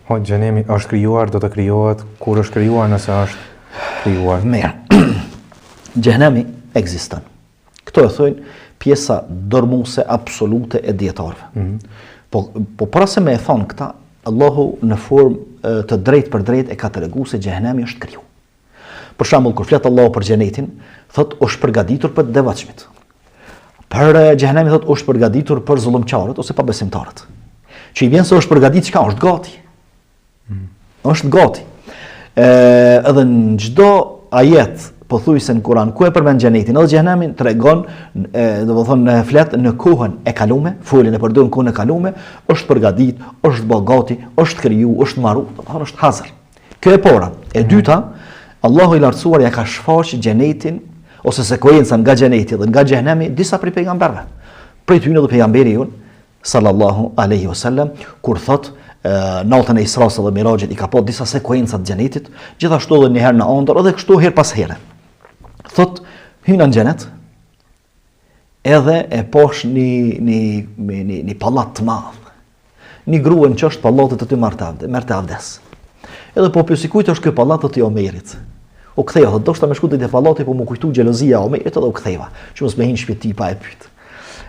Po, xhenemi është krijuar, do të krijohet kur është krijuar, nëse është krijuar. Mirë. Xhenemi ekziston. Këto e thojnë pjesa dërmuese absolute e dietarëve. Po para se me e thonë këta, Allahu në formë të drejtë për drejtë e ka treguar se xhenemi është kriju. Për shembull, kur flet Allahu për xhenetin, thotë është përgatitur për të devotshmit. Për xhenemi thotë është përgatitur për zullumçarët ose pa besimtarët. Që i vjen se është përgatitur çka? Është gati. Është gati. Edhe në çdo ajet pothuajse në Kur'an ku e përmend xhenetin edhe xhenemin tregon, domethënë flet në kohën e kalume, folën e përdor në kohën e kalume, është përgatitur, është bogati, është kriju, është marrë, domethënë është hazër. Kjo e para. E dyta, Allahu i lartësuar ja ka shfaqur xhenetin ose sekuencën nga xheneti dhe nga xhenemi disa prej pejgamberëve. Prej tyre edhe pejgamberi jon sallallahu alaihi wasallam kur thot natën e Isras dhe Mirajit i ka po disa sekuenca të xhenetit, gjithashtu edhe një herë në ëndër edhe kështu her pas here. Thot hyna në xhenet edhe e posh një pallat të madh. Një grua në çështë pallatit të ty merrte avdes. Edhe po pyesi kujt është ky pallat të Omerit. U ktheva, thotë do shta me shku te pallati po më kujtu xhelozia e Omerit edhe u ktheva. Që mos më hin shtëpi pa e pyet.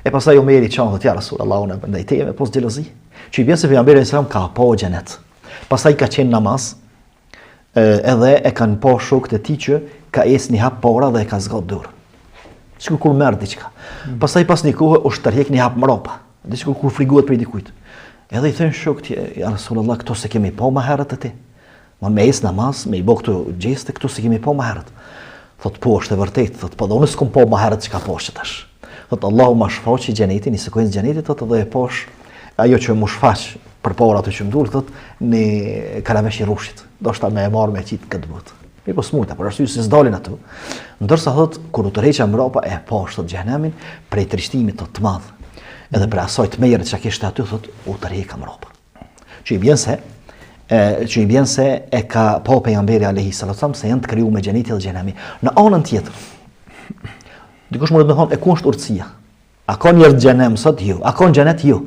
E pastaj Omeri çon thotë ja Rasulullahu na ndaj teje pos xhelozi. Që i vjen se pejgamberi sallallahu ka po xhenet. Pastaj ka qenë namaz edhe e kanë po shokët e tij që ka ecë një hap pora dhe e ka zgjat dorë. Sikur kur merr diçka. Pastaj pas një kohë u shtrihek një hap mropa. Dhe sikur kur friguhet prej dikujt. Edhe i thën shokët ja Rasulullah këto se kemi po më herët te ti. Me ecë namaz, me i bo këtu gjeste, këtu se kemi po më herët. Thot po është e vërtet, thot po dhe unë s'kom po më herët që ka poshtë tash. Thot Allahu ma shfaqi xhenetin, një sekuencë xhenetit, thot edhe e posh ajo që mu shfaq për por ato që më dur, thot në kalavesh i rrushit. Do shta me e marrë me qitë këtë botë. Mi po s'mujta, për arsye se s'dalin ato. Ndërsa thot kur u tërheqa mbrapa e posh thot xhenemin prej trishtimit të madh. Edhe për asaj të merret çka kishte aty thot u tërheqa mbrapa. Që i vjen se e ka po pejgamberi alayhi salatu wasallam se janë të krijuar me xheneti dhe xhenemi. Në anën tjetër. Dikush mund të thonë e ku është urtësia? A ka njerëz xhenem sot jo? A ka xhenet jo?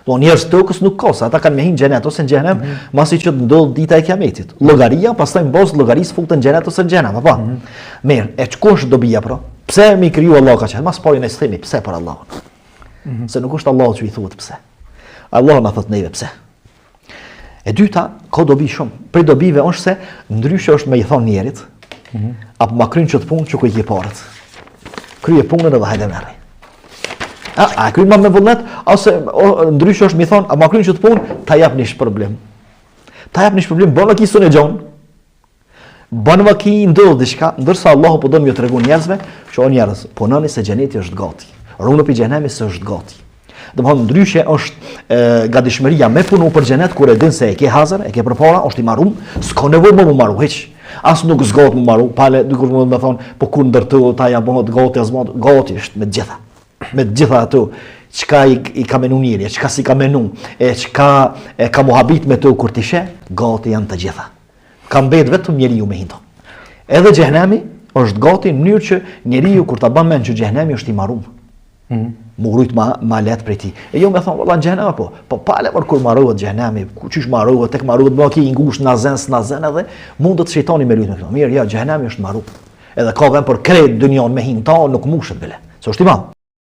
Do njerëz tokës nuk ka, ata kanë me hin xhenet ose në xhenem, masi që ndodh dita e kiametit. Llogaria, pastaj mbos llogarisë futen në xhenet ose në xhenem, apo? Mirë, e çku është dobia pro? Pse mi kriju Allah ka qenë? Mas po ne themi pse për Allahun. Se nuk është Allahu që i thuhet pse. Allahu na thot neve pse. E dyta, ka dobi shumë. Prej dobive është se ndryshe është me i thonë njerit, apo ma kryn qëtë punë që ku i kje parët. Kryje punën edhe hajde merri. A kryn ma me vullnet, ose ndryshe është me i thonë, a ma kryn qëtë punë, ta jap nish problem. Ta jap nish problem, bënë ki sun e gjonë, bënë ki ndodhë dishka, ndërsa Allahu po do në mjë të regu njerëzve, që o njerëz, punoni se xheneti është gati. Rrunë për xhenemi se është gati. Domthon ndryshe është gatishmëria me punu për xhenet kur e din se e ke hazër, e ke përpara, është i marrum, s'ka nevojë më marru hiç. As nuk zgjat më marru, pale dikur mund të thon, po ku ndërtohet aja bëhet gati as më gati është me të gjitha. Me të gjitha ato çka i ka menu njëri, çka si ka menu, çka ka muhabit me to kur ti she, gati janë të gjitha. Ka mbet vetëm njeriu me hinto. Edhe xhenemi është gati në mënyrë që njeriu kur ta bën mend që xhenemi është i marrum. Më urujt ma letë prej ti. E jo me thonë, valla në xhenem apo? Po pale për kur marrohet xhenemi, qysh marrohet, tek marrohet, bëha ki i ngusht s'nazen edhe, mundet shejtani me lujt me këto. Mirë, ja, xhenemi është marru. Edhe ka vend për krejt dynjon me hin ta, nuk mushet bile. Se është i madh.